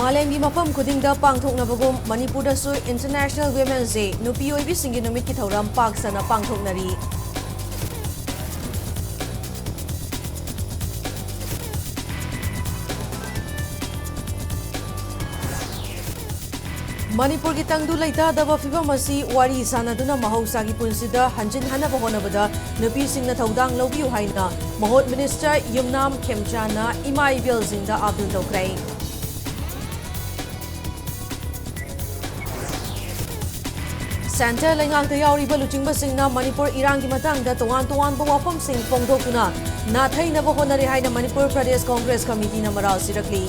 Malemgi mafam khudingda pangthoknabagum Manipurdasu International Women's Day nupi oibisingi numit ki thauram paksana pangthoknari. Manipur ki tangdu laita daba fibam asi wari sanaduna mahausa ki punsida hanjin hanaba honabada nupi singna thaudang lawbiu haina Mahot Minister Yumnam Khemchana Imai Bilzinda Abdul Dokrai. Center Lengang Tayawriba Luchingba Singna Manipur Irangi Matangda Tongan Bawapam Sing Pongdokuna Nathai Nabahonari Haina Manipur Pradesh Congress Committee Namaral Sirakli.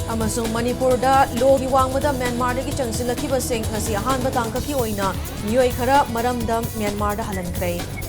Amasung Manipur da Logi Wangmada Myanmar dagi Changsilakiba Sing ngasi ahanba tangkaki oina miyoi khara maramdam Myanmar da halankhrai.